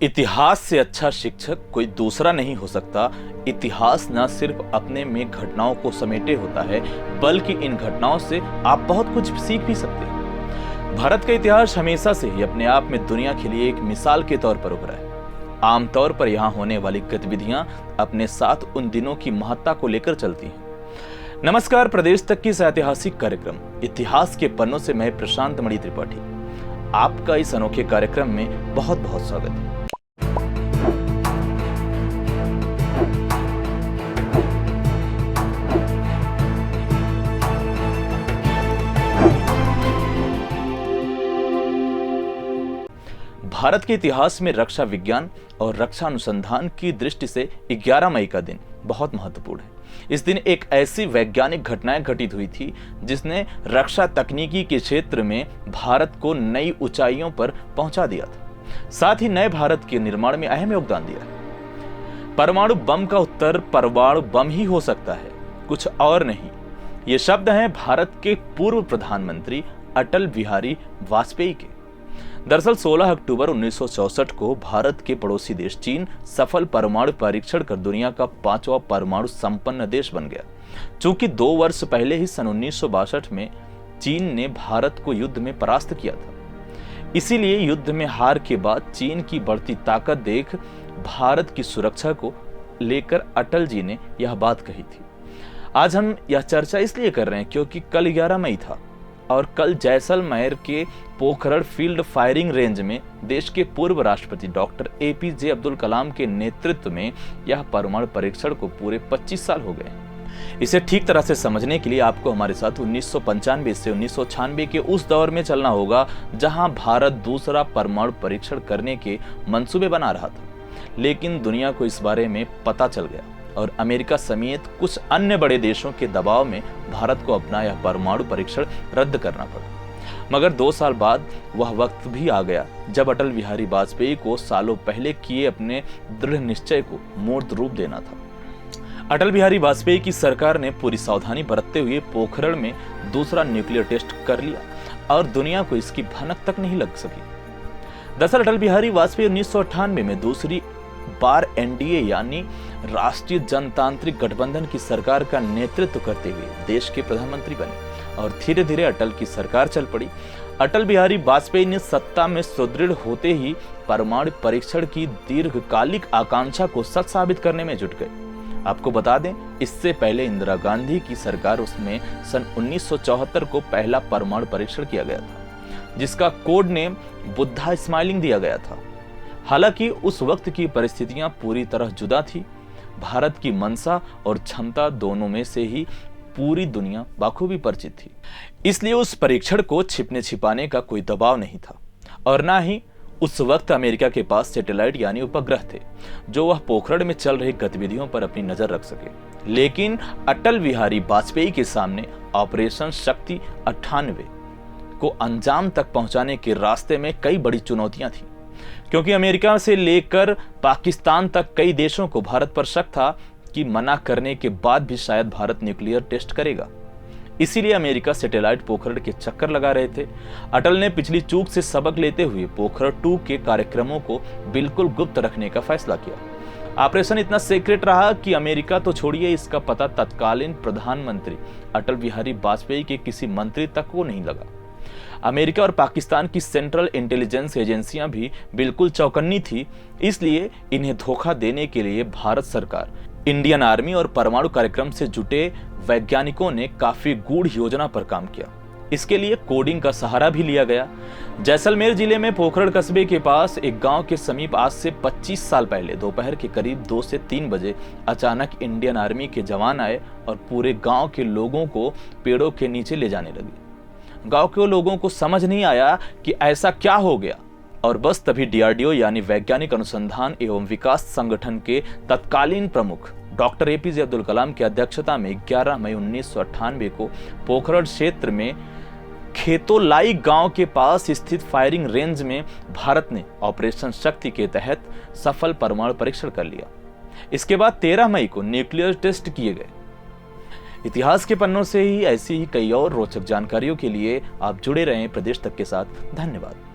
इतिहास से अच्छा शिक्षक कोई दूसरा नहीं हो सकता। इतिहास न सिर्फ अपने में घटनाओं को समेटे होता है, बल्कि इन घटनाओं से आप बहुत कुछ सीख भी सकते हैं। भारत का इतिहास हमेशा से ही अपने आप में दुनिया के लिए एक मिसाल के तौर पर उभरा है। आमतौर पर यहाँ होने वाली गतिविधियां अपने साथ उन दिनों की महत्ता को लेकर चलती हैं। नमस्कार, प्रदेश तक की इस ऐतिहासिक कार्यक्रम इतिहास के पन्नों से मैं प्रशांत मणि त्रिपाठी आपका इस अनोखे कार्यक्रम में बहुत बहुत स्वागत है। भारत के इतिहास में रक्षा विज्ञान और रक्षा अनुसंधान की दृष्टि से 11 मई का दिन बहुत महत्वपूर्ण है। इस दिन एक ऐसी वैज्ञानिक घटनाएं घटित हुई थी जिसने रक्षा तकनीकी के क्षेत्र में भारत को नई ऊंचाइयों पर पहुंचा दिया था, साथ ही नए भारत के निर्माण में अहम योगदान दिया है। परमाणु बम का उत्तर परमाणु बम ही हो सकता है, कुछ और नहीं। ये शब्द हैं भारत के पूर्व प्रधानमंत्री अटल बिहारी वाजपेयी के। दरअसल 16 अक्टूबर 1964 को भारत के पड़ोसी देश चीन सफल परमाणु परीक्षण कर दुनिया का 5वां परमाणु संपन्न देश बन गया। चूंकि 2 वर्ष पहले ही सन 1962 में चीन ने भारत को युद्ध में परास्त किया था, इसीलिए युद्ध में हार के बाद चीन की बढ़ती ताकत देख भारत की सुरक्षा को लेकर अटल जी ने यह बात कही थी। आज हम यह चर्चा इसलिए कर रहे हैं क्योंकि कल 11 मई था और कल जैसलमेर के पोखरण फील्ड फायरिंग रेंज में देश के पूर्व राष्ट्रपति डॉक्टर APJ अब्दुल कलाम के नेतृत्व में यह परमाणु परीक्षण को पूरे 25 साल हो गए। इसे ठीक तरह से समझने के लिए आपको हमारे साथ 1995 से 1996 के उस दौर में चलना होगा जहां भारत दूसरा परमाणु परीक्षण करने के मंसूबे बना रहा था, लेकिन दुनिया को इस बारे में पता चल गया और अमेरिका समेत कुछ अन्य बड़े देशों के दबाव में भारत को अपना यह परमाणु परीक्षण रद्द करना पड़ा। मगर 2 साल बाद वह वक्त भी आ गया जब अटल बिहारी वाजपेयी को सालों पहले किए अपने दृढ़ निश्चय को मूर्त रूप देना था। अटल बिहारी वाजपेयी की सरकार ने पूरी सावधानी बरतते हुए पोखरण में दूसरा न्यूक्लियर टेस्ट कर लिया और दुनिया को इसकी भनक तक नहीं लग सकी। दरअसल अटल बिहारी वाजपेयी 1998 में दूसरी बार NDA यानी राष्ट्रीय जनतांत्रिक गठबंधन की सरकार का नेतृत्व करते हुए देश के प्रधानमंत्री बने और धीरे धीरे अटल की सरकार चल पड़ी। अटल बिहारी वाजपेयी ने सत्ता में सुदृढ़ होते ही परमाणु परीक्षण की दीर्घकालिक आकांक्षा को सच साबित करने में जुट गए। आपको बता दें, इससे पहले इंदिरा गांधी की सरकार उसमें सन 1974 को पहला परमाणु परीक्षण किया गया था, जिसका कोड नेम बुद्धा स्माइलिंग दिया गया था। हालांकि उस वक्त की परिस्थितियां पूरी तरह जुदा थी। भारत की मंशा और क्षमता दोनों में से ही पूरी दुनिया बाखूबी परिचित थी, इसलिए उस परीक्षण को छिपने छिपाने का कोई दबाव नहीं था और ना ही उस वक्त अमेरिका के पास सैटेलाइट यानी उपग्रह थे जो वह पोखरण में चल रही गतिविधियों पर अपनी नजर रख सके। लेकिन अटल बिहारी वाजपेयी के सामने ऑपरेशन शक्ति 98 को अंजाम तक पहुंचाने के रास्ते में कई बड़ी चुनौतियां थी, क्योंकि अमेरिका से लेकर पाकिस्तान तक कई देशों को भारत पर शक था कि मना करने के बाद भी शायद भारत न्यूक्लियर टेस्ट करेगा। इसीलिए अमेरिका सैटेलाइट पोखरण के चक्कर लगा रहे थे। अटल ने पिछली चूक से सबक लेते हुए पोखरण 2 के कार्यक्रमों को बिल्कुल गुप्त रखने का फैसला किया। ऑपरेशन इतना सीक्रेट रहा कि अमेरिका तो छोड़िए, इसका पता तत्कालीन प्रधानमंत्री अटल बिहारी वाजपेयी के किसी मंत्री तक को नहीं लगा। अमेरिका और पाकिस्तान की सेंट्रल इंटेलिजेंस एजेंसियां भी बिल्कुल चौकन्नी थी, इसलिए इन्हें धोखा देने के लिए भारत सरकार, इंडियन आर्मी और परमाणु कार्यक्रम से जुटे वैज्ञानिकों ने काफी गूढ़ योजना पर काम किया। इसके लिए कोडिंग का सहारा भी लिया गया। जैसलमेर जिले में पोखरण कस्बे के पास एक गांव के समीप आज से 25 साल पहले दोपहर के करीब 2 से 3 बजे अचानक इंडियन आर्मी के जवान आए और पूरे गांव के लोगों को पेड़ों के नीचे ले जाने लगे। गांव के लोगों को समझ नहीं आया कि ऐसा क्या हो गया और बस तभी DRDO यानी वैज्ञानिक अनुसंधान एवं विकास संगठन के तत्कालीन प्रमुख डॉक्टर APJ अब्दुल कलाम की अध्यक्षता में 11 मई 1998 को पोखरण क्षेत्र में खेतोलाई गांव के पास स्थित फायरिंग रेंज में भारत ने ऑपरेशन शक्ति के तहत सफल परमाणु परीक्षण कर लिया। इसके बाद 13 मई को न्यूक्लियर टेस्ट किए गए। इतिहास के पन्नों से ही ऐसी ही कई और रोचक जानकारियों के लिए आप जुड़े रहें प्रदेश तक के साथ। धन्यवाद।